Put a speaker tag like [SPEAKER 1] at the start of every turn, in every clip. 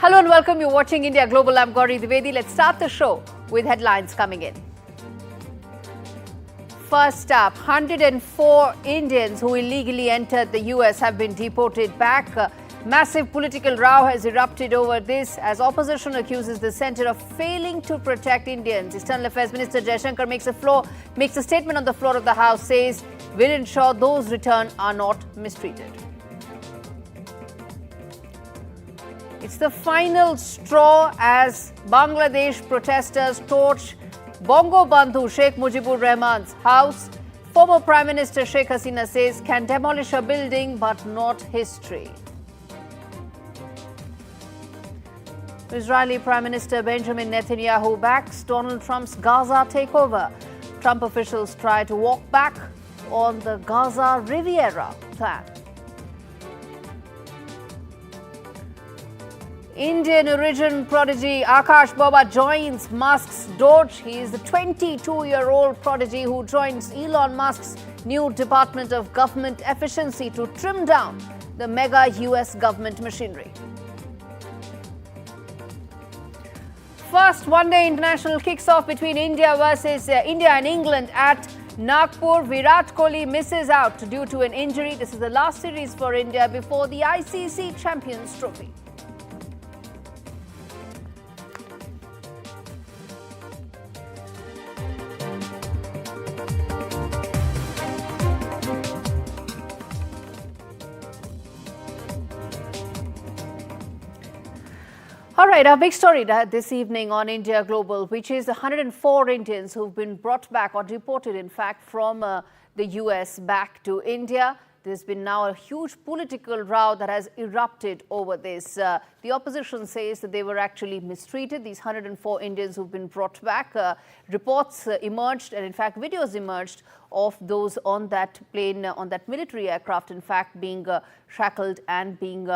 [SPEAKER 1] Hello and welcome. You're watching India Global. I'm Gauri Dwivedi. Let's start the show with headlines coming in. First up, 104 Indians who illegally entered the US have been deported back. Massive political row has erupted over this as opposition accuses the centre of failing to protect Indians. External Affairs Minister Jaishankar makes a statement on the floor of the House, says we'll ensure those returned are not mistreated. It's the final straw as Bangladesh protesters torch Bongo Bandhu Sheikh Mujibur Rahman's house. Former Prime Minister Sheikh Hasina says can demolish a building but not history. Israeli Prime Minister Benjamin Netanyahu backs Donald Trump's Gaza takeover. Trump officials try to walk back on the Gaza Riviera plan. Indian origin prodigy Akash Baba joins Musk's doge. He is the 22-year-old prodigy who joins Elon Musk's new Department of Government Efficiency to trim down the mega US government machinery. First one-day international kicks off between India and England at Nagpur. Virat Kohli misses out due to an injury. This is the last series for India before the ICC Champions Trophy. All right, our big story this evening on India Global, which is 104 Indians who've been brought back or deported, in fact, from the US back to India. There's been now a huge political row that has erupted over this. The opposition says that they were actually mistreated, these 104 Indians who've been brought back. Reports emerged, and in fact, videos emerged of those on that plane, on that military aircraft, in fact, being shackled and being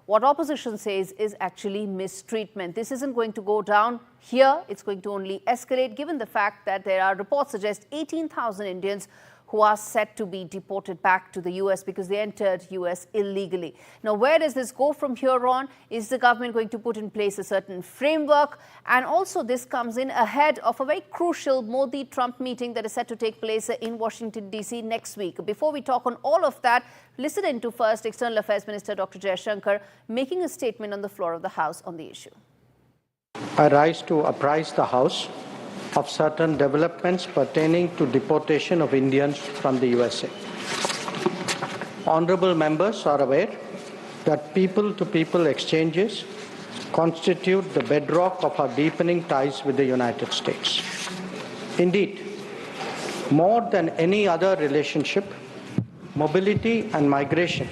[SPEAKER 1] what opposition says is actually mistreatment. This isn't going to go down here. It's going to only escalate, given the fact that there are reports suggest 18,000 Indians who are set to be deported back to the US because they entered US illegally. Now, where does this go from here on? Is the government going to put in place a certain framework? And also this comes in ahead of a very crucial Modi-Trump meeting that is set to take place in Washington, D.C. next week. Before we talk on all of that, listen in to first External Affairs Minister Dr. Jaishankar making a statement on the floor of the House on the issue.
[SPEAKER 2] I rise to apprise the House of certain developments pertaining to deportation of Indians from the USA. Honorable members are aware that people-to-people exchanges constitute the bedrock of our deepening ties with the United States. Indeed, more than any other relationship, mobility and migration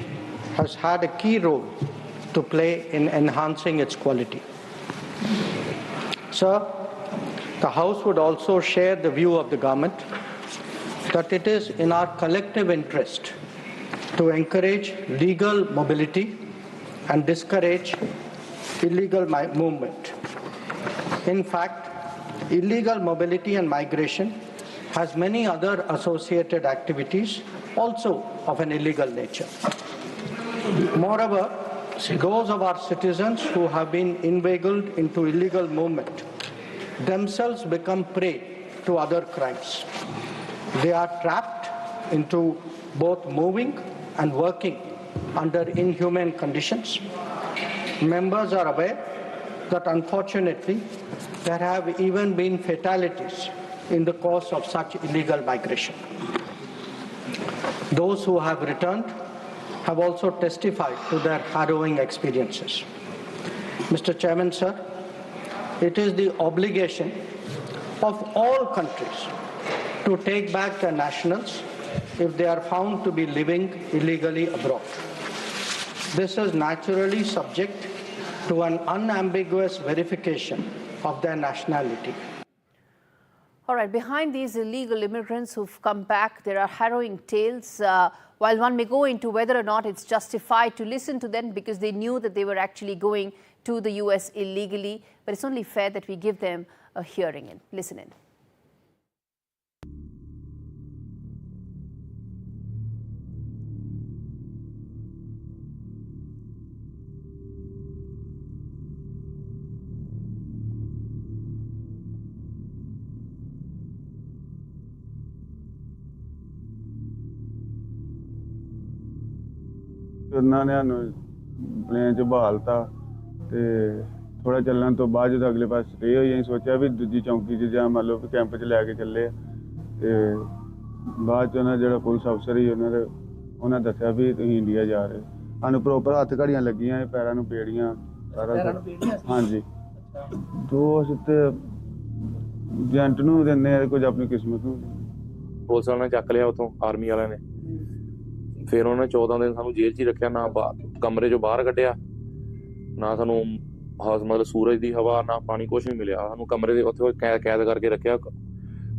[SPEAKER 2] has had a key role to play in enhancing its quality. Sir, the House would also share the view of the government that it is in our collective interest to encourage legal mobility and discourage illegal movement. In fact, illegal mobility and migration has many other associated activities also of an illegal nature. Moreover, those of our citizens who have been inveigled into illegal movement themselves become prey to other crimes. They are trapped into both moving and working under inhumane conditions. Members are aware that unfortunately there have even been fatalities in the course of such illegal migration. Those who have returned have also testified to their harrowing experiences. Mr. Chairman, sir, it is the obligation of all countries to take back their nationals if they are found to be living illegally abroad. This is naturally subject to an unambiguous verification of their nationality.
[SPEAKER 1] All right, behind these illegal immigrants who've come back, there are harrowing tales. While one may go into whether or not it's justified to listen to them because they knew that they were actually going to the US illegally, but it's only fair that we give them a hearing in. Listen in.
[SPEAKER 3] ਉਹਨਾਂ ਨੇ ਸਾਨੂੰ plain 'ਚ ਬਹਾਲਤਾ ਤੇ ਥੋੜਾ ਚੱਲਣ ਤੋਂ ਬਾਅਦ ਜਦੋਂ ਅਗਲੇ ਪਾਸੇ ਸਟੇ ਹੋਈ ਅਸੀਂ ਸੋਚਿਆ ਵੀ ਦੂਜੀ ਚੌਂਕੀ 'ਚ ਜਾਂ ਮੰਨ ਲਓ ਵੀ ਕੈਂਪ 'ਚ ਲੈ ਕੇ ਚੱਲੇ ਤੇ ਬਾਅਦ 'ਚ ਉਹਨਾਂ ਜਿਹੜਾ ਪੁਲਿਸ ਅਫਸਰ ਸੀ ਉਹਨਾਂ ਦੱਸਿਆ ਵੀ ਤੁਸੀਂ ਇੰਡੀਆ ਜਾ ਰਹੇ ਸਾਨੂੰ ਪ੍ਰੋਪਰ ਹੱਥ ਘੜੀਆਂ ਲੱਗੀਆਂ ਪੈਰਾਂ ਨੂੰ ਬੇੜੀਆਂ ਸਾਰਾ ਹਾਂਜੀ ਜੋ ਅਸੀਂ ਤੇ ਏਜੰਟ ਨੂੰ ਦਿੰਦੇ ਆ ਕੁਝ ਆਪਣੀ ਕਿਸਮਤ ਨੂੰ
[SPEAKER 4] ਪੁਲਿਸ ਵਾਲਿਆਂ ਨੇ ਚੱਕ ਲਿਆ ਉਤੋਂ ਆਰਮੀ ਵਾਲਿਆਂ ਨੇ ਫਿਰ ਉਹਨਾਂ ਨੇ 14 ਦਿਨ ਸਾਨੂੰ ਜੇਲ੍ਹ 'ਚ ਹੀ ਰੱਖਿਆ ਨਾ ਕਮਰੇ 'ਚੋਂ ਬਾਹਰ ਕੱਢਿਆ ਨਾ ਸਾਨੂੰ ਮਤਲਬ ਸੂਰਜ ਦੀ ਹਵਾ ਨਾ ਪਾਣੀ ਕੁਛ ਨਹੀਂ ਮਿਲਿਆ ਸਾਨੂੰ ਕਮਰੇ ਦੇ ਉੱਥੇ ਕੈਦ ਕਰਕੇ ਰੱਖਿਆ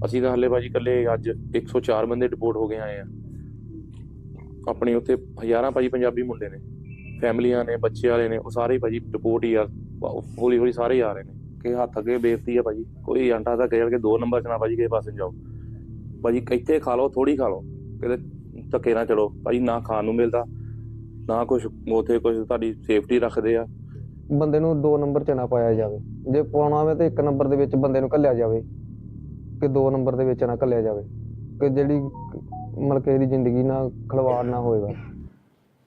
[SPEAKER 4] ਅਸੀਂ ਤਾਂ ਹਲੇ ਭਾਜੀ ਇਕੱਲੇ ਅੱਜ 104 ਬੰਦੇ ਡਿਪੋਰਟ ਹੋ ਕੇ ਆਏ ਆ ਆਪਣੇ ਉੱਥੇ ਹਜ਼ਾਰਾਂ ਭਾਜੀ ਪੰਜਾਬੀ ਮੁੰਡੇ ਨੇ ਫੈਮਲੀਆਂ ਨੇ ਬੱਚੇ ਵਾਲੇ ਨੇ ਉਹ ਸਾਰੇ ਭਾਜੀ ਡਿਪੋਰਟ ਹੀ ਆ ਹੌਲੀ ਹੌਲੀ ਸਾਰੇ ਆ ਰਹੇ ਨੇ ਕਿ ਹੱਥ ਅੱਗੇ ਬੇਇੱਜ਼ਤੀ ਆ ਭਾਜੀ ਕੋਈ ਅੰਟਾ ਤਾਂ ਕਹਿ ਕੇ 2 ਨੰਬਰ 'ਚ ਨਾ ਭਾਜੀ ਕਿਸੇ ਪਾਸੇ ਜਾਓ ਭਾਜੀ ਇੱਥੇ ਖਾ ਲਓ ਥੋੜ੍ਹੀ ਖਾ ਲਓ ਕਿਤੇ ਧੱਕੇ ਨਾ ਚਲੋ ਭਾਜੀ ਨਾ ਖਾਣ ਨੂੰ ਮਿਲਦਾ ਨਾ ਕੁਛ ਉੱਥੇ ਕੁਛ ਤੁਹਾਡੀ ਸੇਫਟੀ ਰੱਖਦੇ ਆ
[SPEAKER 5] ਬੰਦੇ ਨੂੰ 2 ਨੰਬਰ 'ਚ ਨਾ ਪਾਇਆ ਜਾਵੇ ਜੇ ਪਾਉਣਾ ਹੋਵੇ ਤਾਂ 1 ਨੰਬਰ ਦੇ ਵਿੱਚ ਬੰਦੇ ਨੂੰ ਘੱਲਿਆ ਜਾਵੇ ਕਿ 2 ਨੰਬਰ ਦੇ ਵਿੱਚ ਨਾ ਘੱਲਿਆ ਜਾਵੇ ਕਿ ਜਿਹੜੀ ਮਤਲਬ ਕਿ ਇਹਦੀ ਜ਼ਿੰਦਗੀ ਨਾਲ ਖਿਲਵਾੜ ਨਾ ਹੋਏਗਾ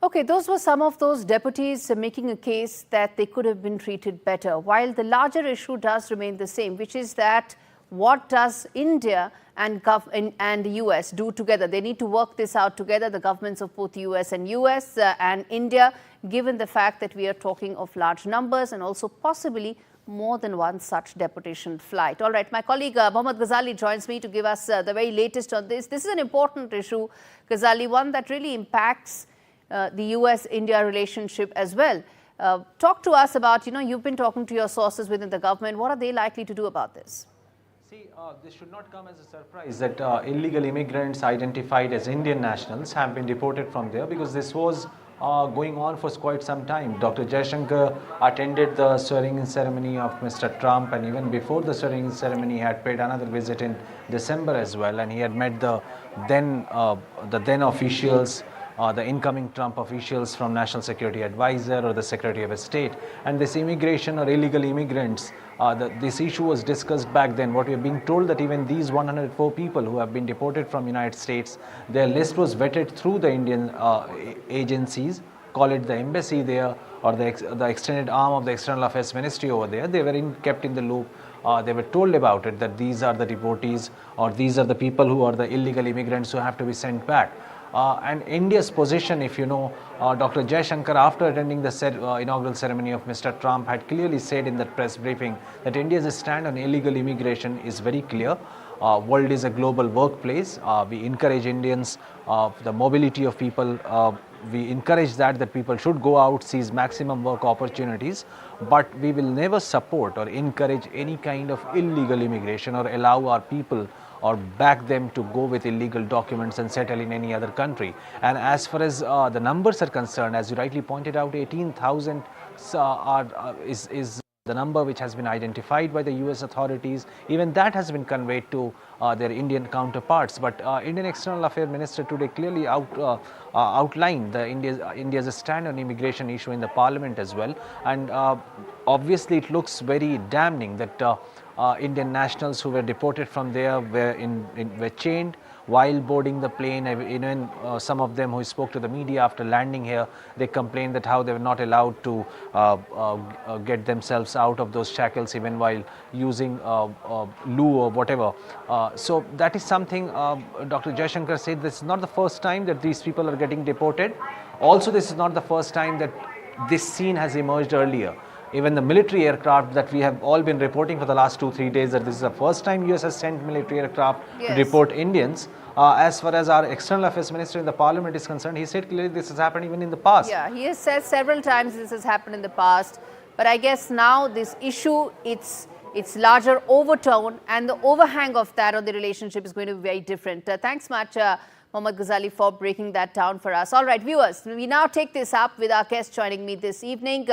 [SPEAKER 1] Okay, those were some of those deputies making a case that they could have been treated better, while the larger issue does remain the same, which is that what does India and the US do together? They need to work this out together, the governments of both US and India, given the fact that we are talking of large numbers and also possibly more than one such deportation flight. All right, my colleague Mohammad Ghazali joins me to give us the very latest on this. This is an important issue, Ghazali, one that really impacts the US-India relationship as well. Talk to us about, you've been talking to your sources within the government. What are they likely to do about this?
[SPEAKER 6] See, this should not come as a surprise that illegal immigrants identified as Indian nationals have been deported from there, because this was going on for quite some time. Dr. Jaishankar attended the swearing-in ceremony of Mr. Trump, and even before the swearing-in ceremony, he had paid another visit in December as well, and he had met the then officials, the incoming Trump officials from National Security Advisor or the Secretary of State. And this immigration or illegal immigrants, this issue was discussed back then. What we are being told that even these 104 people who have been deported from United States, their list was vetted through the Indian agencies, call it the embassy there or the extended arm of the External Affairs Ministry over there. They were kept in the loop. They were told about it, that these are the deportees or these are the people who are the illegal immigrants who have to be sent back. And India's position, if you know, Dr. Jaishankar, after attending the inaugural ceremony of Mr. Trump, had clearly said in that press briefing that India's stand on illegal immigration is very clear. World is a global workplace. We encourage Indians, the mobility of people. We encourage that people should go out, seize maximum work opportunities, but we will never support or encourage any kind of illegal immigration or allow our people or back them to go with illegal documents and settle in any other country. And as far as the numbers are concerned, as you rightly pointed out, 18,000 is the number which has been identified by the US authorities. Even that has been conveyed to their Indian counterparts. But Indian External Affairs Minister today clearly outlined India's stand on immigration issue in the parliament as well. And obviously it looks very damning that Indian nationals who were deported from there were chained while boarding the plane. Even some of them who spoke to the media after landing here, they complained that how they were not allowed to get themselves out of those shackles even while using loo or whatever. So that is something Dr. Jaishankar said this is not the first time that these people are getting deported. Also, this is not the first time that this scene has emerged earlier. Even the military aircraft that we have all been reporting for the last 2-3 days, that this is the first time US has sent military aircraft to deport Indians. As far as our External Affairs Minister in the Parliament is concerned, he said clearly this has happened even in the past.
[SPEAKER 1] Yeah, he has said several times this has happened in the past. But I guess now this issue, its larger overtone and the overhang of that on the relationship is going to be very different. Thanks much, Mohammad Ghazali, for breaking that down for us. All right, viewers, we now take this up with our guest joining me this evening.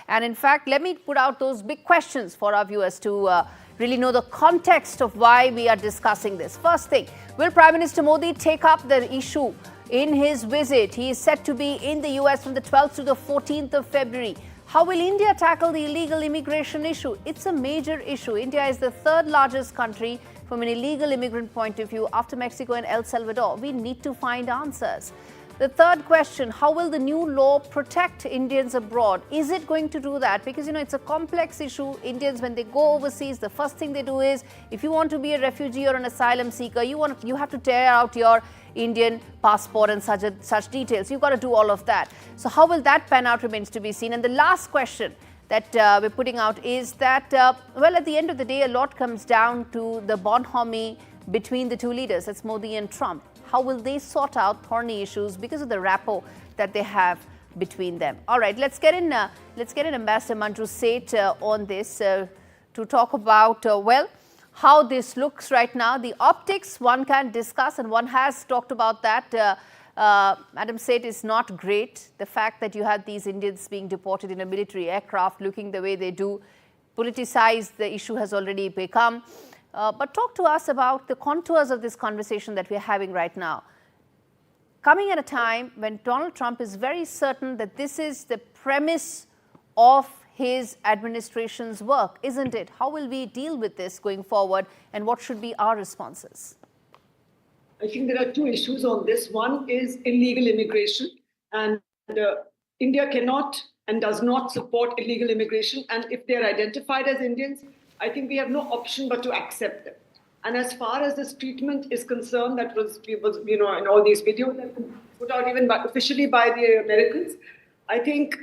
[SPEAKER 1] And in fact, let me put out those big questions for our viewers to really know the context of why we are discussing this. First thing, will Prime Minister Modi take up the issue in his visit? He is set to be in the US from the 12th to the 14th of February. How will India tackle the illegal immigration issue? It's a major issue. India is the third largest country from an illegal immigrant point of view after Mexico and El Salvador. We need to find answers. The third question, how will the new law protect Indians abroad? Is it going to do that? Because, it's a complex issue. Indians, when they go overseas, the first thing they do is, if you want to be a refugee or an asylum seeker, you have to tear out your Indian passport and such details. You've got to do all of that. So how will that pan out remains to be seen. And the last question that we're putting out is that, well, at the end of the day, a lot comes down to the bonhomie between the two leaders. That's Modi and Trump. How will they sort out thorny issues because of the rapport that they have between them? All right, let's get in Ambassador Manju Seth on this to talk about, well, how this looks right now. The optics one can discuss, and one has talked about that. Madam Seth, is not great. The fact that you have these Indians being deported in a military aircraft looking the way they do, politicized the issue has already become. But talk to us about the contours of this conversation that we're having right now. Coming at a time when Donald Trump is very certain that this is the premise of his administration's work, isn't it? How will we deal with this going forward, and what should be our responses?
[SPEAKER 7] I think there are two issues on this. One is illegal immigration, and India cannot and does not support illegal immigration. And if they are identified as Indians, I think we have no option but to accept them. And as far as this treatment is concerned, that was in all these videos that were put out even officially by the Americans, I think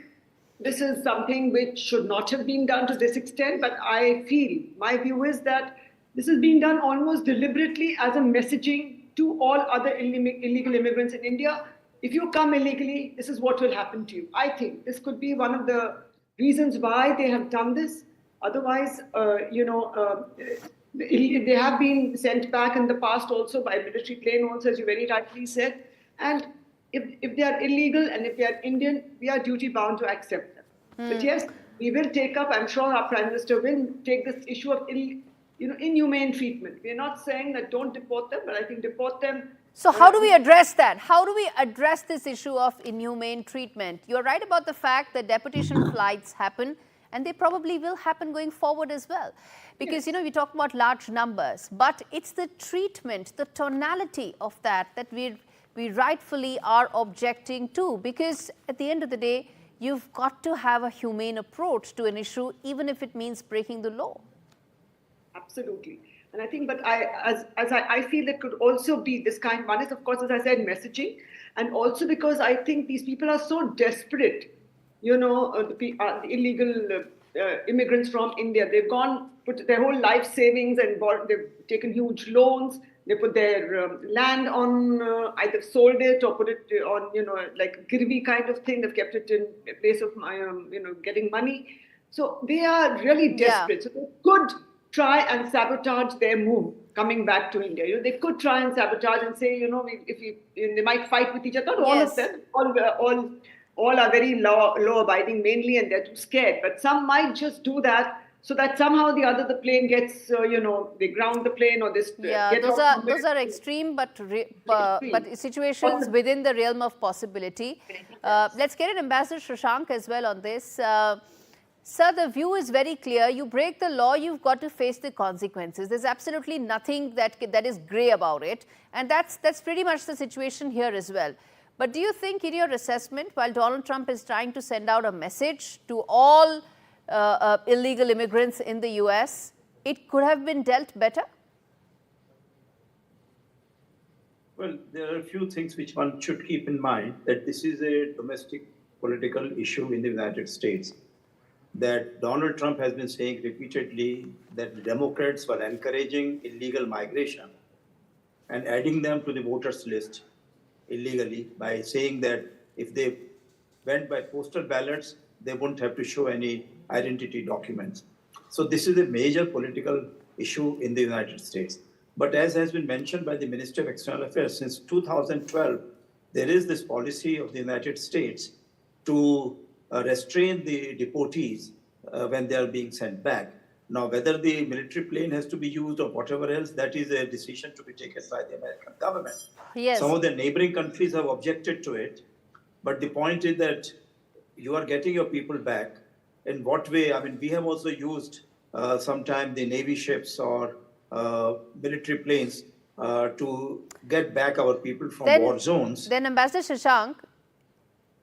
[SPEAKER 7] this is something which should not have been done to this extent. But I feel, my view is that this is being done almost deliberately as a messaging to all other illegal immigrants in India. If you come illegally, this is what will happen to you. I think this could be one of the reasons why they have done this. Otherwise, they have been sent back in the past also by military plane also, as you very rightly said. And if they are illegal and if they are Indian, we are duty bound to accept them. But yes, we will take up, I'm sure our Prime Minister will take this issue of inhumane treatment. We're not saying that don't deport them, but I think deport them.
[SPEAKER 1] So how do we address that? How do we address this issue of inhumane treatment? You're right about the fact that deportation flights happen, and they probably will happen going forward as well. Because, we talk about large numbers, but it's the treatment, the tonality of that we rightfully are objecting to. Because at the end of the day, you've got to have a humane approach to an issue, even if it means breaking the law.
[SPEAKER 7] Absolutely. And I think, but I feel it could also be this kind. One is, of course, as I said, messaging. And also because I think these people are so desperate, the illegal immigrants from India. They've put their whole life savings and they've taken huge loans. They put their land on, either sold it or put it on, like girvi kind of thing. They've kept it in a place of, getting money. So they are really desperate. Yeah. So they could try and sabotage their move coming back to India. They could try and sabotage and say, they might fight with each other. Not all of them. All are very law-abiding mainly, and they're too scared. But some might just do that so that somehow the plane gets, they ground the plane or this.
[SPEAKER 1] Yeah, those are extreme, but situations within the realm of possibility. Let's get an Ambassador Shashank as well on this. Sir, the view is very clear. You break the law, you've got to face the consequences. There's absolutely nothing that is grey about it. And that's pretty much the situation here as well. But do you think, in your assessment, while Donald Trump is trying to send out a message to all illegal immigrants in the US, it could have been dealt better?
[SPEAKER 8] Well, there are a few things which one should keep in mind, that this is a domestic political issue in the United States. That Donald Trump has been saying repeatedly that the Democrats were encouraging illegal migration and adding them to the voters list illegally by saying that if they went by postal ballots, they wouldn't have to show any identity documents. So this is a major political issue in the United States. But as has been mentioned by the Minister of External Affairs, since 2012, there is this policy of the United States to restrain the deportees when they are being sent back. Now, whether the military plane has to be used or whatever else, that is a decision to be taken by the American government.
[SPEAKER 1] Yes.
[SPEAKER 8] Some of the neighboring countries have objected to it. But the point is that you are getting your people back. In what way? I mean, we have also used sometimes the Navy ships or military planes to get back our people from war zones.
[SPEAKER 1] Then Ambassador Shashank,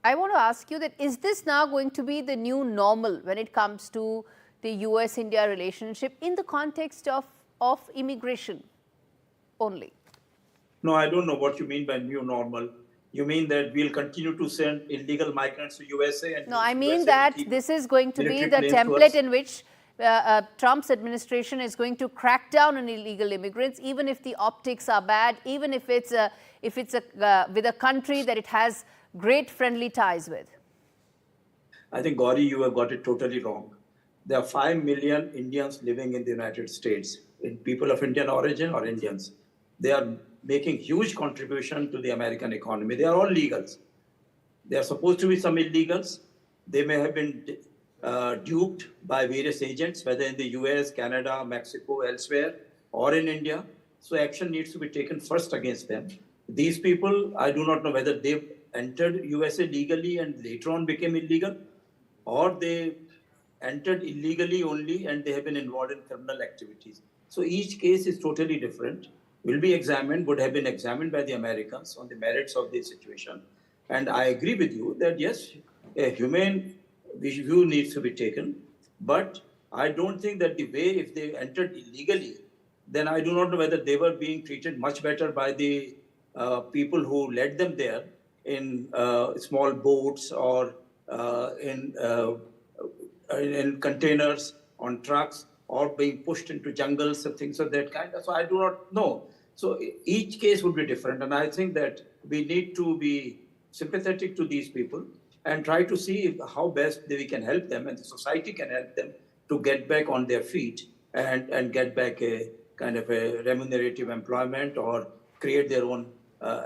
[SPEAKER 1] I want to ask you that is this now going to be the new normal when it comes to the US-India relationship in the context of immigration only?
[SPEAKER 8] No, I don't know what you mean by new normal. You mean that we'll continue to send illegal migrants to USA? And
[SPEAKER 1] no, I mean
[SPEAKER 8] USA
[SPEAKER 1] that this is going to be the template in which Trump's administration is going to crack down on illegal immigrants, even if the optics are bad, even if it's with a country that it has great friendly ties with.
[SPEAKER 8] I think, Gauri, you have got it totally wrong. There are 5 million Indians living in the United States, people of Indian origin or Indians. They are making huge contribution to the American economy. They are all legals. There are supposed to be some illegals. They may have been duped by various agents, whether in the US, Canada, Mexico, elsewhere, or in India. So action needs to be taken first against them. These people, I do not know whether they entered USA legally and later on became illegal, or they entered illegally only and they have been involved in criminal activities. So each case is totally different, will be examined, would have been examined by the Americans on the merits of the situation. And I agree with you that yes, a humane view needs to be taken, but I don't think that the way, if they entered illegally, then I do not know whether they were being treated much better by the people who led them there in small boats or in containers on trucks, or being pushed into jungles and things of that kind. So I do not know. So each case would be different. And I think that we need to be sympathetic to these people and try to see how best we can help them and the society can help them to get back on their feet and get back a kind of a remunerative employment or create their own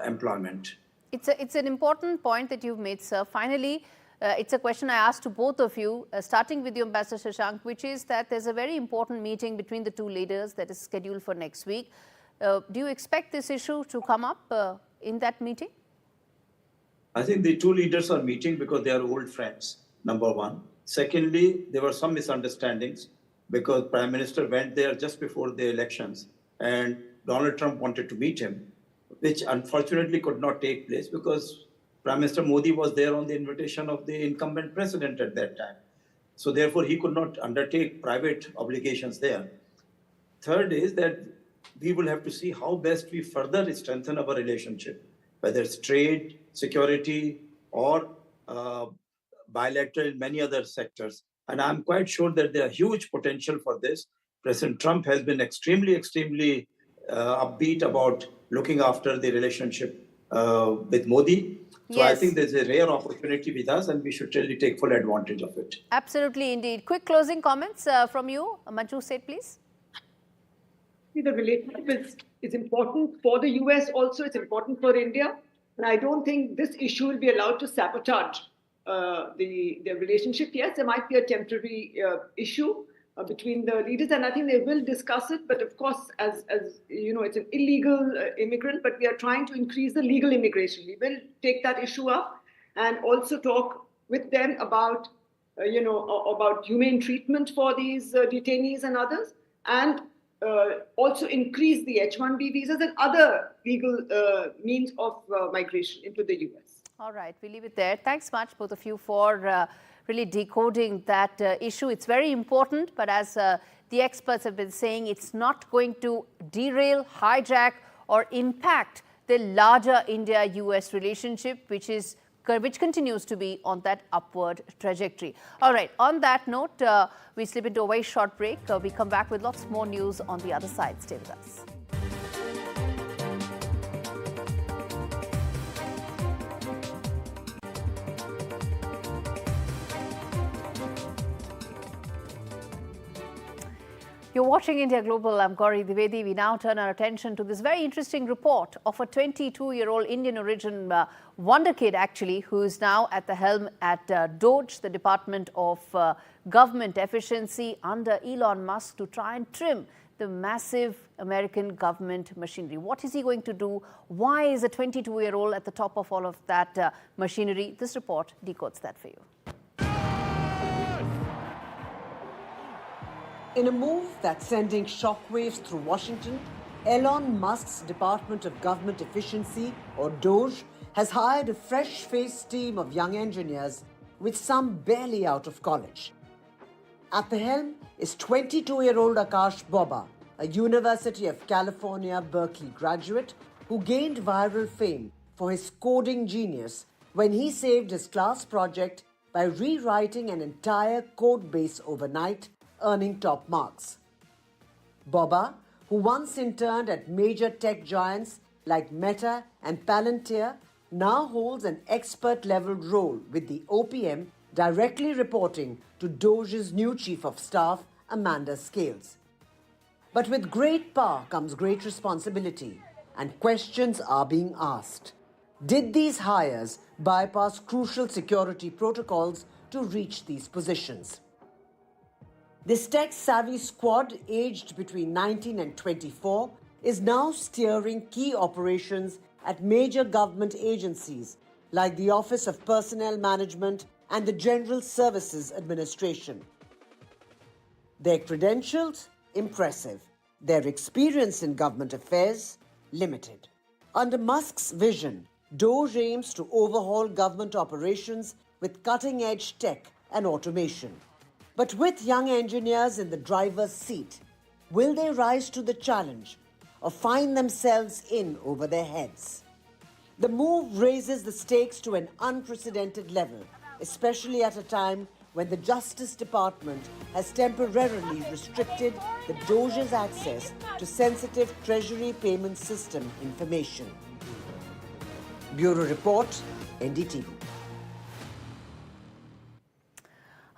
[SPEAKER 8] employment.
[SPEAKER 1] It's an important point that you've made, sir. Finally, it's a question I asked to both of you, starting with you, Ambassador Shashank, which is that there's a very important meeting between the two leaders that is scheduled for next week. Do you expect this issue to come up in that meeting?
[SPEAKER 8] I think the two leaders are meeting because they are old friends, number one. Secondly, there were some misunderstandings because Prime Minister went there just before the elections and Donald Trump wanted to meet him, which unfortunately could not take place because Prime Minister Modi was there on the invitation of the incumbent president at that time. So therefore, he could not undertake private obligations there. Third is that we will have to see how best we further strengthen our relationship, whether it's trade, security, or bilateral in many other sectors. And I'm quite sure that there are huge potential for this. President Trump has been extremely upbeat about looking after the relationship with Modi. So yes. I think there's a rare opportunity with us and we should really take full advantage of it.
[SPEAKER 1] Absolutely, indeed. Quick closing comments from you. Manju, say it, please.
[SPEAKER 7] See, the relationship is important for the US also, it's important for India. And I don't think this issue will be allowed to sabotage the relationship. Yes, there might be a temporary issue between the leaders, and I think they will discuss it. But of course, as you know, it's an illegal immigrant, but we are trying to increase the legal immigration. We will take that issue up and also talk with them about, about humane treatment for these detainees and others, and also increase the H-1B visas and other legal means of migration into the US.
[SPEAKER 1] All right, we'll leave it there. Thanks much, both of you, for really decoding that issue. It's very important, but as the experts have been saying, it's not going to derail, hijack, or impact the larger India-US relationship, which continues to be on that upward trajectory. All right, on that note, we slip into a very short break. We come back with lots more news on the other side. Stay with us. You're watching India Global. I'm Gauri Dwivedi. We now turn our attention to this very interesting report of a 22-year-old Indian origin wonder kid, actually, who is now at the helm at DOGE, the Department of Government Efficiency under Elon Musk, to try and trim the massive American government machinery. What is he going to do? Why is a 22-year-old at the top of all of that machinery? This report decodes that for you.
[SPEAKER 9] In a move that's sending shockwaves through Washington, Elon Musk's Department of Government Efficiency, or DOGE, has hired a fresh-faced team of young engineers with some barely out of college. At the helm is 22-year-old Akash Boba, a University of California, Berkeley graduate who gained viral fame for his coding genius when he saved his class project by rewriting an entire code base overnight, earning top marks. Boba, who once interned at major tech giants like Meta and Palantir, now holds an expert-level role with the OPM, directly reporting to DOGE's new Chief of Staff, Amanda Scales. But with great power comes great responsibility, and questions are being asked. Did these hires bypass crucial security protocols to reach these positions? This tech-savvy squad, aged between 19 and 24, is now steering key operations at major government agencies like the Office of Personnel Management and the General Services Administration. Their credentials? Impressive. Their experience in government affairs? Limited. Under Musk's vision, DOGE aims to overhaul government operations with cutting-edge tech and automation. But with young engineers in the driver's seat, will they rise to the challenge or find themselves in over their heads? The move raises the stakes to an unprecedented level, especially at a time when the Justice Department has temporarily restricted the DOGE's access to sensitive Treasury payment system information. Bureau Report, NDTV.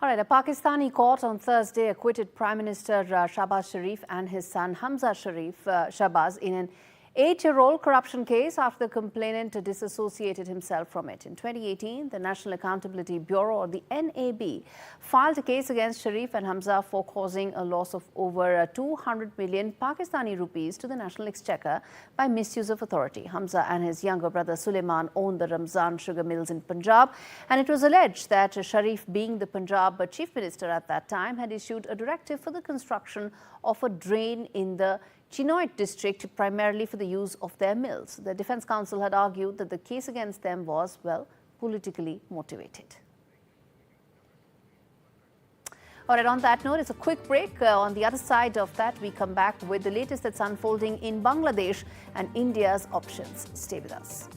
[SPEAKER 1] All right, a Pakistani court on Thursday acquitted Prime Minister Shahbaz Sharif and his son Hamza Shahbaz in an 8-year-old corruption case after the complainant disassociated himself from it. In 2018, the National Accountability Bureau, or the NAB, filed a case against Sharif and Hamza for causing a loss of over 200 million Pakistani rupees to the National Exchequer by misuse of authority. Hamza and his younger brother Suleiman owned the Ramzan sugar mills in Punjab, and it was alleged that Sharif, being the Punjab chief minister at that time, had issued a directive for the construction of a drain in the Chinoit district, primarily for the use of their mills. The Defence Counsel had argued that the case against them was, well, politically motivated. All right, on that note, it's a quick break. On the other side of that, we come back with the latest that's unfolding in Bangladesh and India's options. Stay with us.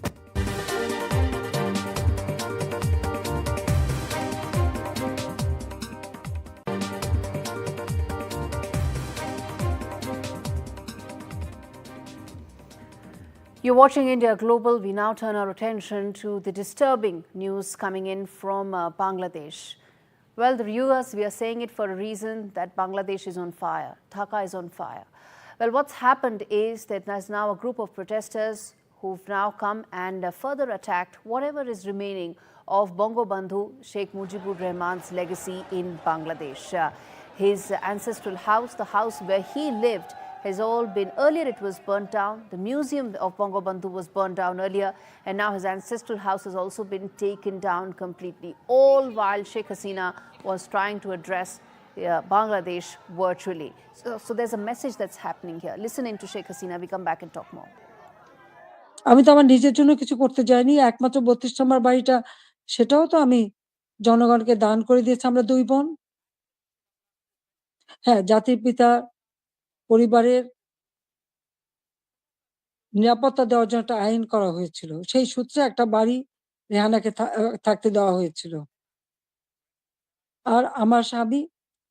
[SPEAKER 1] You're watching India Global. We now turn our attention to the disturbing news coming in from Bangladesh. Well, the viewers, we are saying it for a reason, that Bangladesh is on fire. Dhaka is on fire. Well, what's happened is that there's now a group of protesters who've now come and further attacked whatever is remaining of Bongo Bandhu Sheikh Mujibur Rahman's legacy in Bangladesh. His ancestral house, the house where he lived, has all been, earlier it was burnt down. The museum of Bongo Bandhu was burnt down earlier, and now his ancestral house has also been taken down completely, all while Sheikh Hasina was trying to address Bangladesh virtually. So there's a message that's happening here. Listen in to Sheikh Hasina. We come back and talk more.
[SPEAKER 10] আমি তো আমার নিজের জন্য কিছু করতে যাইনি, একমাত্র 32 নম্বর বাড়িটা সেটাও তো আমি জনগণকে দান করে দিয়েছি, আমরা দুই বোন। হ্যাঁ, জাতির পিতা পরিবারের নিরাপত্তা দেওয়ার জন্য একটা আইন করা হয়েছিল, সেই সূত্রে একটা বাড়ি রেহানাকে থাকতে দেওয়া হয়েছিল। আর আমার স্বামী,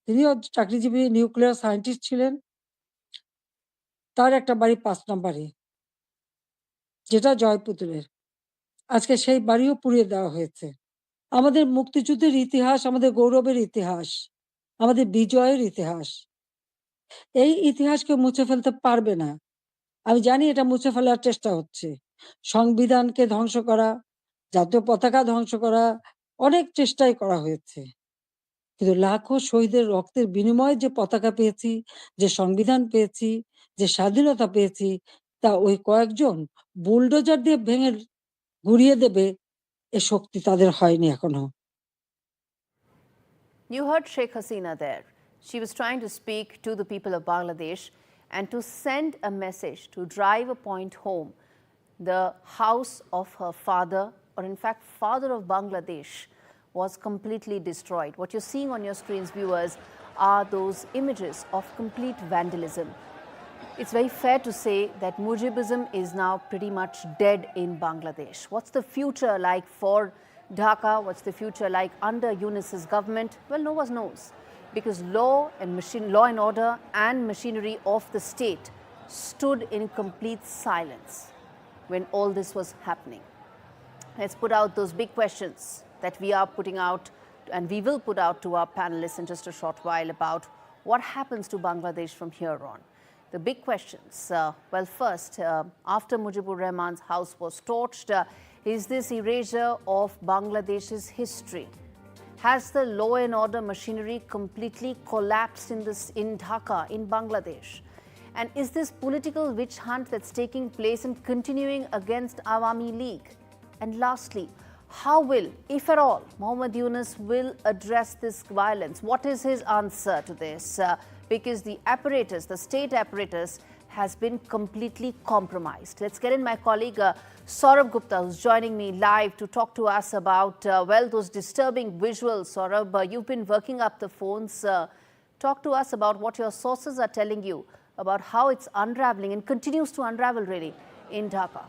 [SPEAKER 10] তিনিও চাকরিজীবী নিউক্লিয়ার সায়েন্টিস্ট ছিলেন, তার একটা বাড়ি 5 নম্বরে, যেটা জয়পুরের। আজকে সেই বাড়িও পুড়িয়ে দেওয়া হয়েছে। আমাদের মুক্তিযুদ্ধের ইতিহাস, আমাদের গৌরবের ইতিহাস, আমাদের বিজয়ের ইতিহাস, এই ইতিহাসকে মুছে ফেলতে পারবে না। আমি জানি এটা মুছে ফেলার চেষ্টা হচ্ছে, সংবিধানকে ধ্বংস করা, জাতীয় পতাকা ধ্বংস করা, অনেক চেষ্টাই করা হয়েছে, কিন্তু লাখো শহীদের রক্তের বিনিময়ে যে পতাকা পেয়েছি, যে সংবিধান পেয়েছি, যে স্বাধীনতা পেয়েছি, তা ওই কয়েকজন বুলডোজার দিয়ে ভেঙে গুড়িয়ে দেবে এ শক্তি তাদের হয়নি এখনো।
[SPEAKER 1] You heard Sheikh Hasina there. She was trying to speak to the people of Bangladesh, And to send a message, to drive a point home, the house of her father, or in fact father of Bangladesh, was completely destroyed. What you're seeing on your screens, viewers, are those images of complete vandalism. It's very fair to say that Mujibism is now pretty much dead in Bangladesh. What's the future like for Dhaka? What's the future like under Yunus's government? Well, no one knows, because law and order and machinery of the state stood in complete silence when all this was happening. Let's put out those big questions that we are putting out, and we will put out to our panelists in just a short while, about what happens to Bangladesh from here on. The big questions, well, first, after Mujibur Rahman's house was torched, is this erasure of Bangladesh's history? Has the law and order machinery completely collapsed in Dhaka, in Bangladesh? And is this political witch hunt that's taking place and continuing against Awami League? And lastly, how will, if at all, Mohammad Yunus will address this violence? What is his answer to this? Because the apparatus, the state apparatus, has been completely compromised. Let's get in my colleague Saurabh Gupta, who's joining me live to talk to us about, well, those disturbing visuals. Saurabh, you've been working up the phones. Talk to us about what your sources are telling you about how it's unraveling and continues to unravel, really, in Dhaka.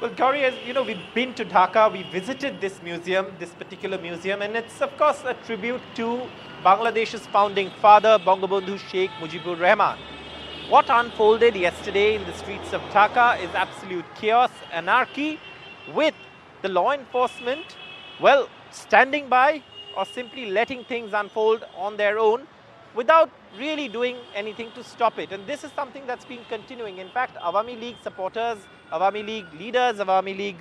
[SPEAKER 11] Well, Gauri, as you know, we've been to Dhaka, we visited this museum, this particular museum, and it's of course a tribute to Bangladesh's founding father, Bangabandhu Sheikh Mujibur Rahman. What unfolded yesterday in the streets of Dhaka is absolute chaos, anarchy, with the law enforcement, well, standing by or simply letting things unfold on their own without really doing anything to stop it. And this is something that's been continuing. In fact, Awami League supporters, Awami League leaders, Awami League,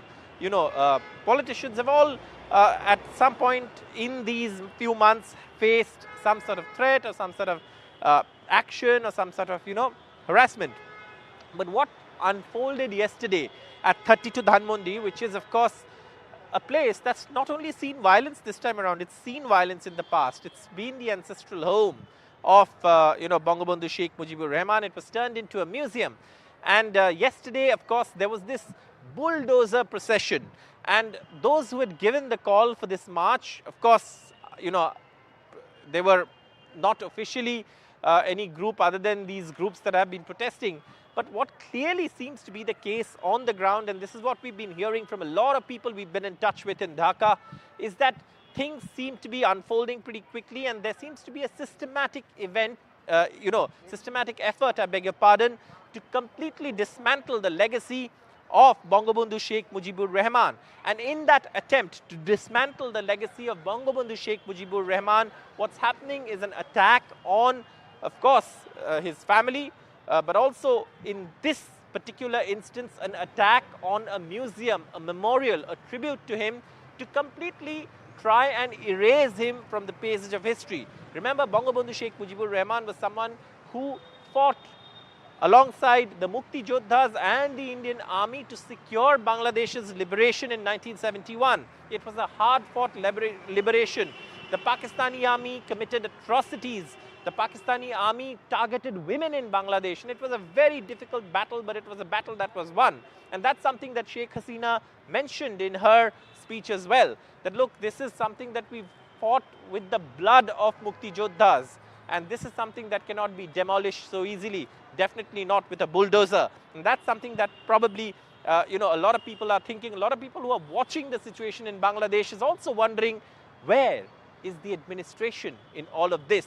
[SPEAKER 11] politicians have all at some point in these few months faced some sort of threat or some sort of action or some sort of, harassment. But what unfolded yesterday at 32 Dhanmondi, which is of course a place that's not only seen violence this time around, it's seen violence in the past. It's been the ancestral home of, Bangabandhu Sheikh Mujibur Rahman. It was turned into a museum. And yesterday, of course, there was this bulldozer procession. And those who had given the call for this march, of course, they were not officially any group other than these groups that have been protesting. But what clearly seems to be the case on the ground, and this is what we've been hearing from a lot of people we've been in touch with in Dhaka, is that things seem to be unfolding pretty quickly, and there seems to be a systematic systematic effort, I beg your pardon, to completely dismantle the legacy of Bangabandhu Sheikh Mujibur Rahman. And in that attempt to dismantle the legacy of Bangabandhu Sheikh Mujibur Rahman, what's happening is an attack on, of course, his family, but also in this particular instance, an attack on a museum, a memorial, a tribute to him, to completely try and erase him from the pages of history. Remember, Bangabandhu Sheikh Mujibur Rahman was someone who fought alongside the Mukti Jodhas and the Indian Army to secure Bangladesh's liberation in 1971. It was a hard-fought liberation. The Pakistani army committed atrocities. The Pakistani army targeted women in Bangladesh, and it was a very difficult battle, but it was a battle that was won. And that's something that Sheikh Hasina mentioned in her speech as well, that look, this is something that we've fought with the blood of Mukti Jodhas, and this is something that cannot be demolished so easily, definitely not with a bulldozer. And that's something that probably a lot of people are thinking. A lot of people who are watching the situation in Bangladesh is also wondering, where is the administration in all of this?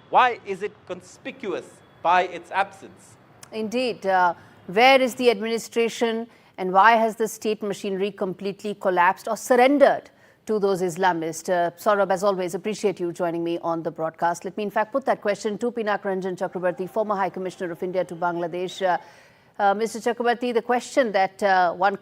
[SPEAKER 11] Why is it conspicuous by its absence?
[SPEAKER 1] Indeed. Where is the administration, and why has the state machinery completely collapsed or surrendered to those Islamists? Saurabh, as always, appreciate you joining me on the broadcast. Let me, in fact, put that question to Pinak Ranjan Chakrabarti, former High Commissioner of India to Bangladesh. Mr. Chakrabarti, the question that one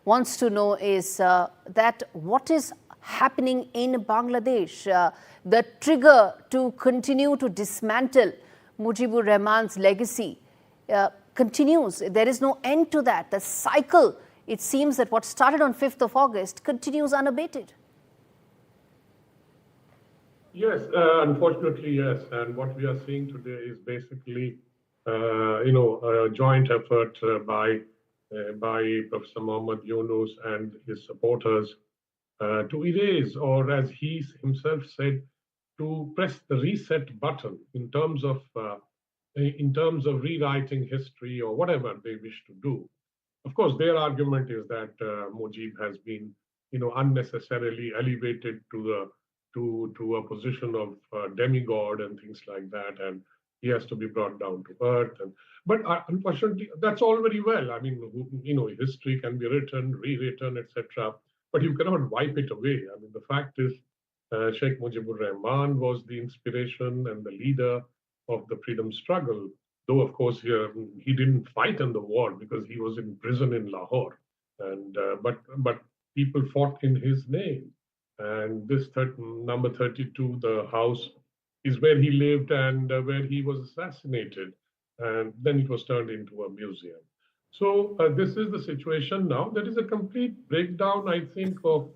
[SPEAKER 1] wants to know is that what is happening in Bangladesh? The trigger to continue to dismantle Mujibur Rahman's legacy continues. There is no end to that. The cycle, it seems that what started on 5th of August continues unabated.
[SPEAKER 12] Yes, unfortunately, yes. And what we are seeing today is basically, a joint effort by Professor Mohammad Yunus and his supporters to erase, or as he himself said, to press the reset button in terms of rewriting history or whatever they wish to do. Of course, their argument is that Mujib has been, unnecessarily elevated to a position of demigod and things like that, and he has to be brought down to earth. But unfortunately, that's all very well. I mean, history can be written, rewritten, etc. But you cannot wipe it away. I mean, the fact is, Sheikh Mujibur Rahman was the inspiration and the leader of the freedom struggle. Though, of course, he didn't fight in the war because he was in prison in Lahore, and but people fought in his name. And this number 32, the house, is where he lived and where he was assassinated, and then it was turned into a museum. So this is the situation now. There is a complete breakdown, I think, of.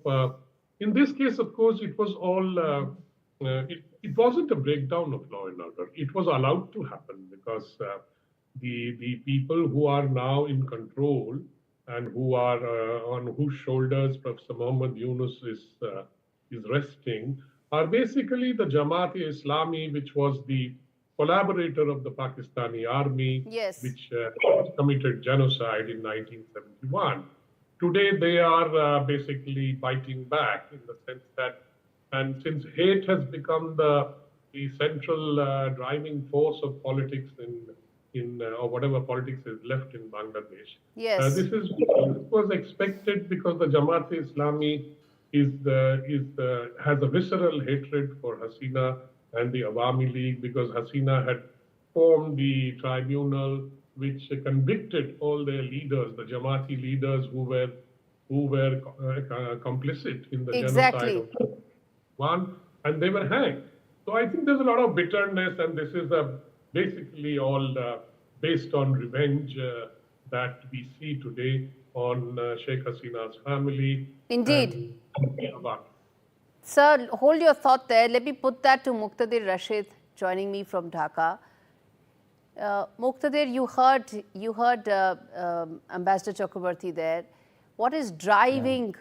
[SPEAKER 12] In this case, of course, it was all. It wasn't a breakdown of law and order. It was allowed to happen because the people who are now in control and who are on whose shoulders Professor Mohammad Yunus is resting are basically the Jamaat-e-Islami, which was the collaborator of the Pakistani army,
[SPEAKER 1] Yes.
[SPEAKER 12] which committed genocide in 1971. Today, they are basically fighting back in the sense that, and since hate has become the central driving force of politics or whatever politics is left in Bangladesh,
[SPEAKER 1] Yes.
[SPEAKER 12] this was expected because the Jamaat-e-Islami has a visceral hatred for Hasina and the Awami League, because Hasina had formed the tribunal which convicted all their leaders, the Jamaati leaders who were complicit in the
[SPEAKER 1] Exactly.
[SPEAKER 12] genocide of one, and they were hanged. So I think there's a lot of bitterness, and this is basically all based on revenge that we see today on Sheikh Hasina's family.
[SPEAKER 1] Indeed.
[SPEAKER 12] About.
[SPEAKER 1] Sir, hold your thought there. Let me put that to Muqtadir Rashid, joining me from Dhaka. Muqtadir, you heard Ambassador Chakrabarti there. What is driving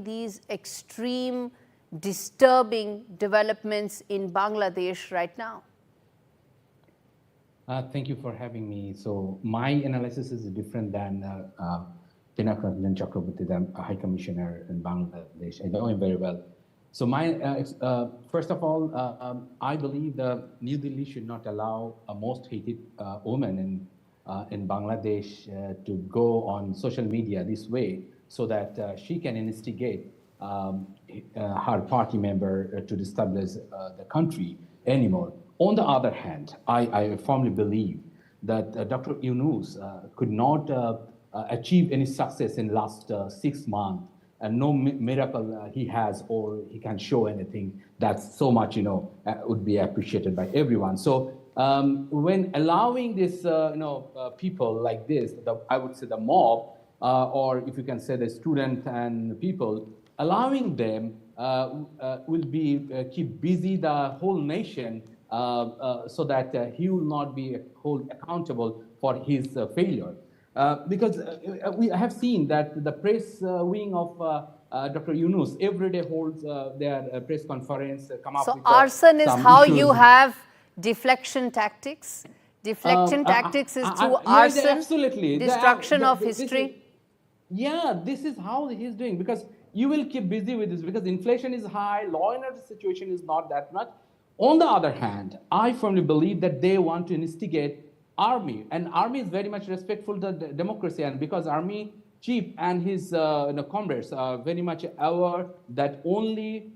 [SPEAKER 1] these extreme, disturbing developments in Bangladesh right now?
[SPEAKER 13] Thank you for having me. So my analysis is different than Pinakranjan Chakrabarti, the High Commissioner in Bangladesh. I know him very well. So first of all, I believe the New Delhi should not allow a most hated woman in Bangladesh to go on social media this way, so that she can instigate her party member to destabilize the country anymore. On the other hand, I firmly believe that Dr. Yunus could not achieve any success in last 6 months, and no miracle he has or he can show anything that's so much, would be appreciated by everyone. So when allowing this, people like this, I would say the mob, or if you can say the student and people, allowing them will keep busy the whole nation, so that he will not be held accountable for his failure. Because we have seen that the press wing of Dr. Yunus every day holds their press conference, come up with
[SPEAKER 1] arson is
[SPEAKER 13] some
[SPEAKER 1] how
[SPEAKER 13] issues.
[SPEAKER 1] you have deflection tactics? Deflection tactics is through arson,
[SPEAKER 13] absolutely.
[SPEAKER 1] destruction of history?
[SPEAKER 13] This is how he's doing, because you will keep busy with this, because inflation is high, law and order situation is not that much. On the other hand, I firmly believe that they want to instigate army, and army is very much respectful to the democracy, and because army chief and his comrades are very much aware that only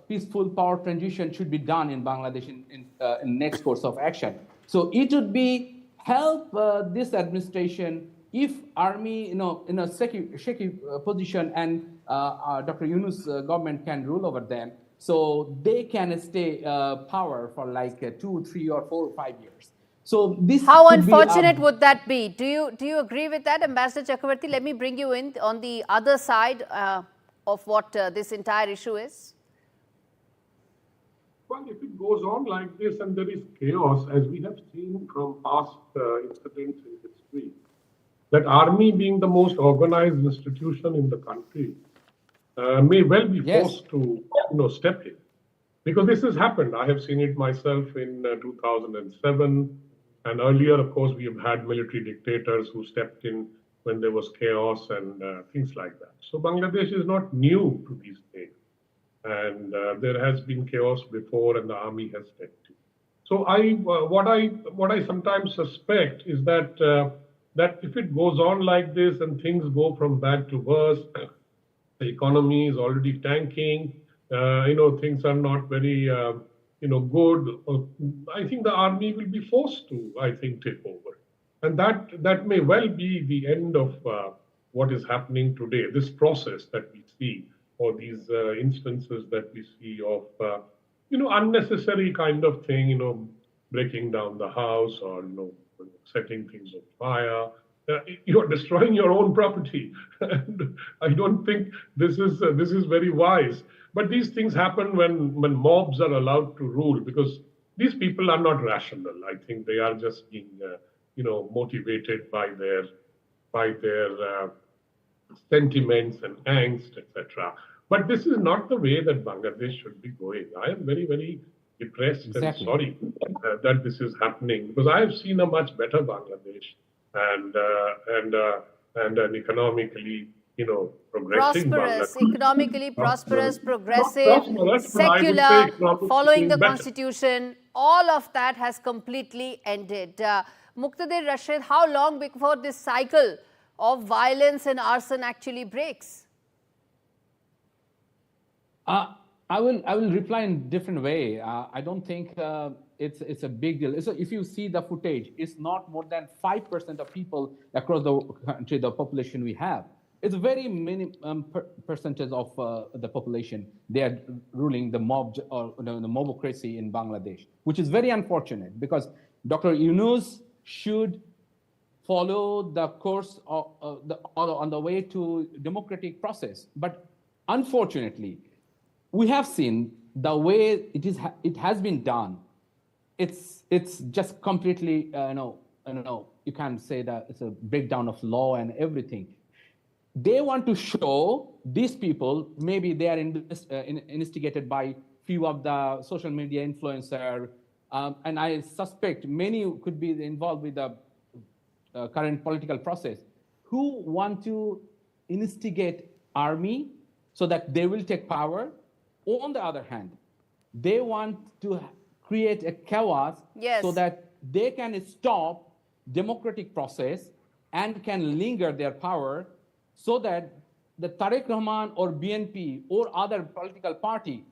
[SPEAKER 13] peaceful power transition should be done in Bangladesh in next course of action. So it would be help this administration if army, in a shaky position, and Dr. Yunus government can rule over them, so they can stay power for like 2, 3, or 4 or 5 years. So this
[SPEAKER 1] how unfortunate would that be? Do you agree with that, Ambassador Chakrabarti? Let me bring you in on the other side of what this entire issue is.
[SPEAKER 12] Well, if it goes on like this and there is chaos, as we have seen from past incidents in history, that army being the most organized institution in the country may well be forced to, step in. Because this has happened. I have seen it myself in 2007. And earlier, of course, we have had military dictators who stepped in when there was chaos and things like that. So Bangladesh is not new to these things. And there has been chaos before and the army has stepped in. So what I sometimes suspect is that that if it goes on like this and things go from bad to worse, the economy is already tanking, things are not very, good. I think the army will be forced to, take over. And that may well be the end of what is happening today, this process that we see, or these instances that we see of, unnecessary kind of thing, breaking down the house or, setting things on fire. You're destroying your own property. And I don't think this is very wise. But these things happen when mobs are allowed to rule, because these people are not rational. I think they are just being, motivated by their sentiments and angst, etc. But this is not the way that Bangladesh should be going. I am very, very depressed and sorry that this is happening, because I have seen a much better Bangladesh and an economically, progressing
[SPEAKER 1] prosperous,
[SPEAKER 12] Bangladesh.
[SPEAKER 1] economically prosperous, progressive, secular, following the constitution. All of that has completely ended. Muqtadir Rashid, how long before this cycle of violence and arson actually breaks?
[SPEAKER 13] I will reply in different way. I don't think it's a big deal. So if you see the footage, it's not more than 5% of people across the country, the population we have. It's a very minimum percentage of the population. They are ruling the mob or the mobocracy in Bangladesh, which is very unfortunate, because Dr. Yunus should follow the course on the way to democratic process. But unfortunately, we have seen the way it has been done. It's just completely you can't say that it's a breakdown of law and everything. They want to show these people, maybe they are instigated by few of the social media influencer, and I suspect many could be involved with the current political process, who want to instigate army so that they will take power. On the other hand, they want to create a chaos so that they can stop democratic process and can linger their power, so that the Tariq Rahman or BNP or other political party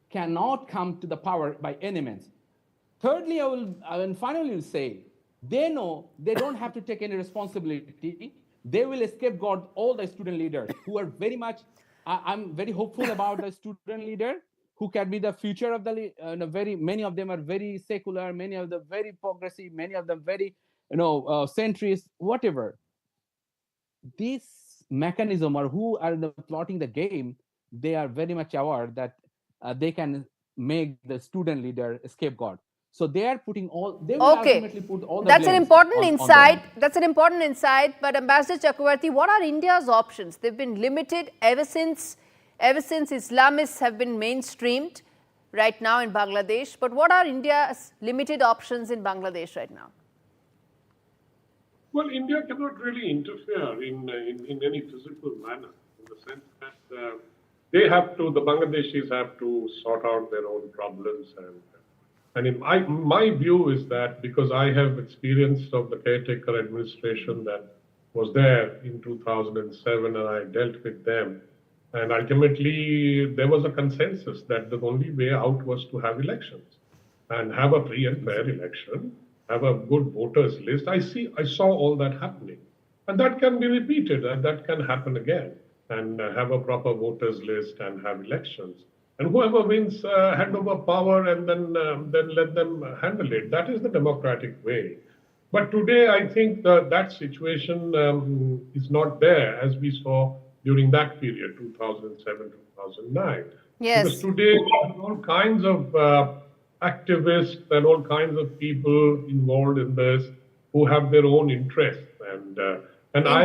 [SPEAKER 13] cannot come to the power by any means. Thirdly, I will finally say, they know they don't have to take any responsibility. They will scapegoat all the student leaders who are very much, I'm very hopeful about the student leader who can be the future of the, many of them are very secular, many of them very progressive, many of them very, centrist, whatever. This mechanism, or who are plotting the game, they are very much aware that they can make the student leader a scapegoat. So they are putting all, they will ultimately put all the
[SPEAKER 1] That's an important insight.
[SPEAKER 13] On
[SPEAKER 1] That's an important insight. But Ambassador Chakravarti, what are India's options? They've been limited ever since Islamists have been mainstreamed right now in Bangladesh. But what are India's limited options in Bangladesh right now?
[SPEAKER 12] Well, India cannot really interfere in any physical manner, in the sense that the Bangladeshis have to sort out their own problems. And in my view is that, because I have experience of the caretaker administration that was there in 2007, and I dealt with them, and ultimately there was a consensus that the only way out was to have elections and have a free and fair election, have a good voters list. I saw all that happening, and that can be repeated, and that can happen again, and have a proper voters list and have elections. And whoever wins, hand over power and then let them handle it. That is the democratic way. But today, I think that situation is not there, as we saw during that period, 2007, 2009.
[SPEAKER 1] Yes.
[SPEAKER 12] Because today, all kinds of activists and all kinds of people involved in this who have their own interests. And I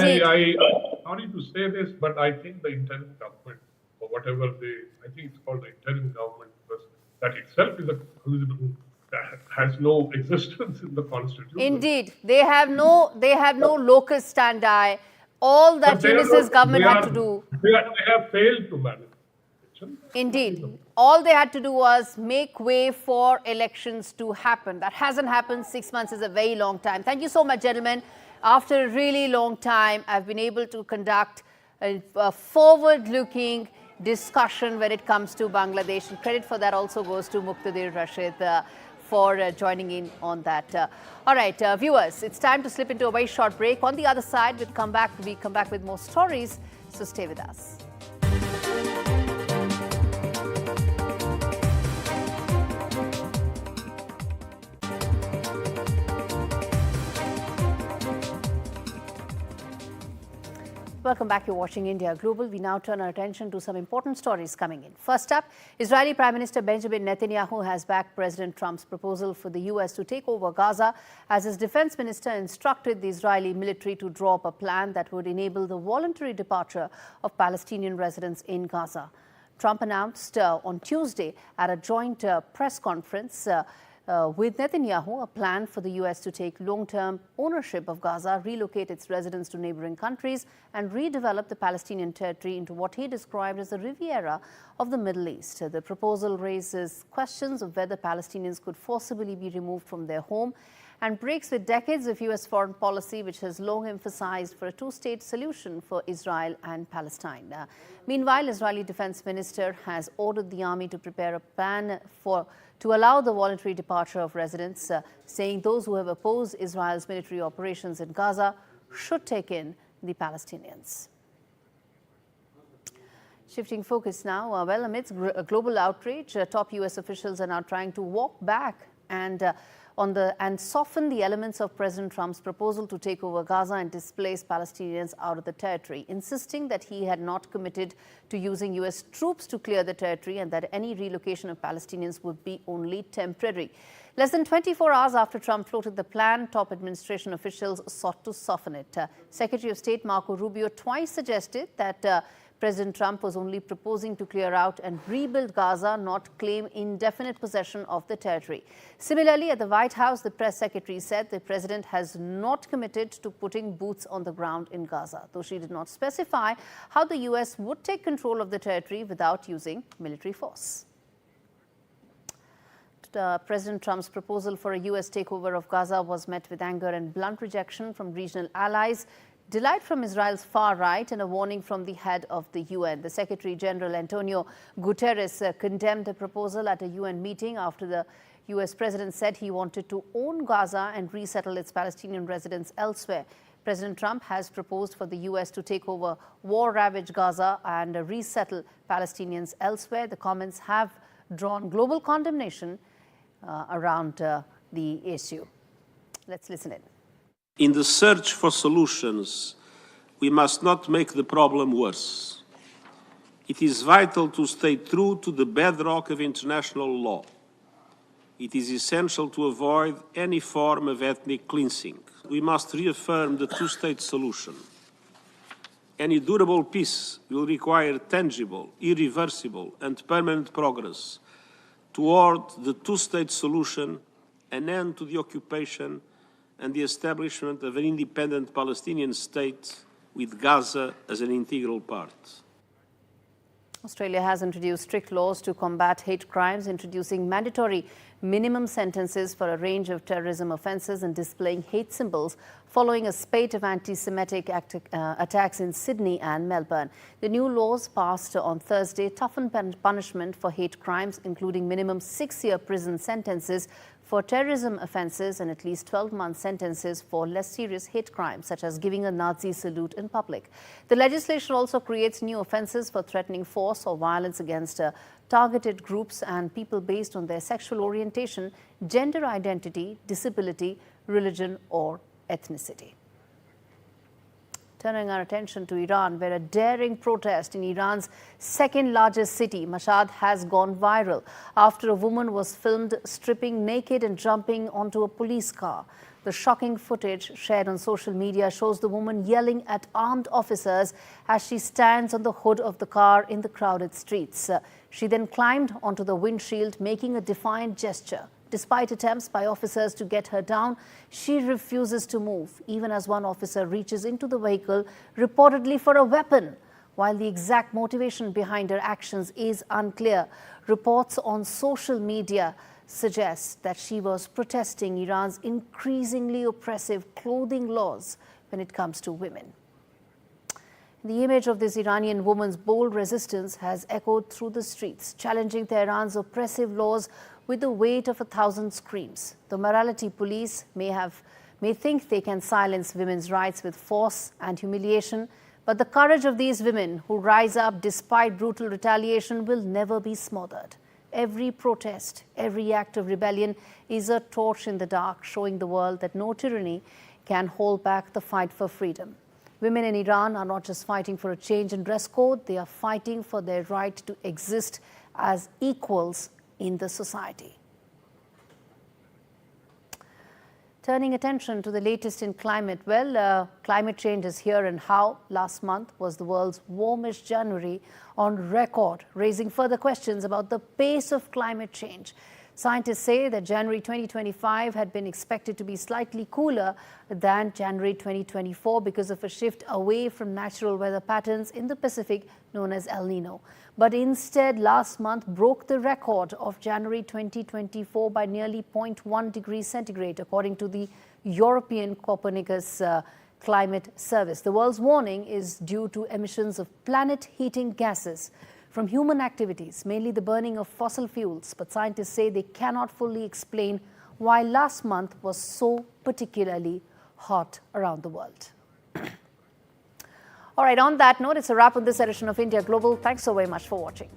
[SPEAKER 12] sorry to say this, but I think the interim government, or whatever I think it's called the interim government, because that itself is that has no existence in the constitution.
[SPEAKER 1] Indeed, they have no locus standi. All that Tunis's government had to do.
[SPEAKER 12] They have failed to manage.
[SPEAKER 1] Indeed. All they had to do was make way for elections to happen. That hasn't happened. 6 months is a very long time. Thank you so much, gentlemen. After a really long time, I've been able to conduct a forward-looking discussion when it comes to Bangladesh. And credit for that also goes to Muqtadir Rashid for joining in on that. All right, viewers, it's time to slip into a very short break. On the other side, we come back with more stories, so stay with us. Welcome back. You're watching India Global. We now turn our attention to some important stories coming in. First up, Israeli Prime Minister Benjamin Netanyahu has backed President Trump's proposal for the US to take over Gaza, as his defense minister instructed the Israeli military to draw up a plan that would enable the voluntary departure of Palestinian residents in Gaza. Trump announced on Tuesday at a joint press conference with Netanyahu a plan for the US to take long-term ownership of Gaza, relocate its residents to neighboring countries, and redevelop the Palestinian territory into what he described as the Riviera of the Middle East. The proposal raises questions of whether Palestinians could forcibly be removed from their home and breaks with decades of US foreign policy, which has long emphasized for a two-state solution for Israel and Palestine. Meanwhile, Israeli Defense Minister has ordered the army to prepare a plan to allow the voluntary departure of residents, saying those who have opposed Israel's military operations in Gaza should take in the Palestinians. Shifting focus now, amidst global outrage, top US officials are now trying to walk back and soften the elements of President Trump's proposal to take over Gaza and displace Palestinians out of the territory, insisting that he had not committed to using US troops to clear the territory and that any relocation of Palestinians would be only temporary. Less than 24 hours after Trump floated the plan, top administration officials sought to soften it. Secretary of State Marco Rubio twice suggested that President Trump was only proposing to clear out and rebuild Gaza, not claim indefinite possession of the territory. Similarly, at the White House, the press secretary said the president has not committed to putting boots on the ground in Gaza, though she did not specify how the US would take control of the territory without using military force. President Trump's proposal for a US takeover of Gaza was met with anger and blunt rejection from regional allies, delight from Israel's far right, and a warning from the head of the UN. The Secretary General Antonio Guterres condemned the proposal at a UN meeting after the US president said he wanted to own Gaza and resettle its Palestinian residents elsewhere. President Trump has proposed for the US to take over war-ravaged Gaza and resettle Palestinians elsewhere. The comments have drawn global condemnation around the issue. Let's listen in.
[SPEAKER 14] In the search for solutions, we must not make the problem worse. It is vital to stay true to the bedrock of international law. It is essential to avoid any form of ethnic cleansing. We must reaffirm the two-state solution. Any durable peace will require tangible, irreversible, and permanent progress toward the two-state solution, an end to the occupation, and the establishment of an independent Palestinian state with Gaza as an integral part.
[SPEAKER 1] Australia has introduced strict laws to combat hate crimes, introducing mandatory minimum sentences for a range of terrorism offences and displaying hate symbols following a spate of anti-Semitic attacks in Sydney and Melbourne. The new laws passed on Thursday toughen punishment for hate crimes, including minimum 6-year prison sentences for terrorism offences and at least 12-month sentences for less serious hate crimes, such as giving a Nazi salute in public. The legislation also creates new offences for threatening force or violence against targeted groups and people based on their sexual orientation, gender identity, disability, religion, or ethnicity. Turning our attention to Iran, where a daring protest in Iran's second largest city, Mashhad, has gone viral after a woman was filmed stripping naked and jumping onto a police car. The shocking footage shared on social media shows the woman yelling at armed officers as she stands on the hood of the car in the crowded streets. She then climbed onto the windshield, making a defiant gesture. Despite attempts by officers to get her down, she refuses to move, even as one officer reaches into the vehicle, reportedly for a weapon. While the exact motivation behind her actions is unclear, reports on social media suggest that she was protesting Iran's increasingly oppressive clothing laws when it comes to women. The image of this Iranian woman's bold resistance has echoed through the streets, challenging Tehran's oppressive laws with the weight of 1,000 screams. The morality police may think they can silence women's rights with force and humiliation, but the courage of these women who rise up despite brutal retaliation will never be smothered. Every protest, every act of rebellion is a torch in the dark, showing the world that no tyranny can hold back the fight for freedom. Women in Iran are not just fighting for a change in dress code, they are fighting for their right to exist as equals in the society. Turning attention to the latest in climate, climate change is here and how. Last month was the world's warmest January on record, raising further questions about the pace of climate change. Scientists say that January 2025 had been expected to be slightly cooler than January 2024 because of a shift away from natural weather patterns in the Pacific known as El Nino. But instead, last month broke the record of January 2024 by nearly 0.1 degrees centigrade, according to the European Copernicus Climate Service. The world's warning is due to emissions of planet-heating gases from human activities, mainly the burning of fossil fuels. But scientists say they cannot fully explain why last month was so particularly hot around the world. All right, on that note, it's a wrap on this edition of India Global. Thanks so very much for watching.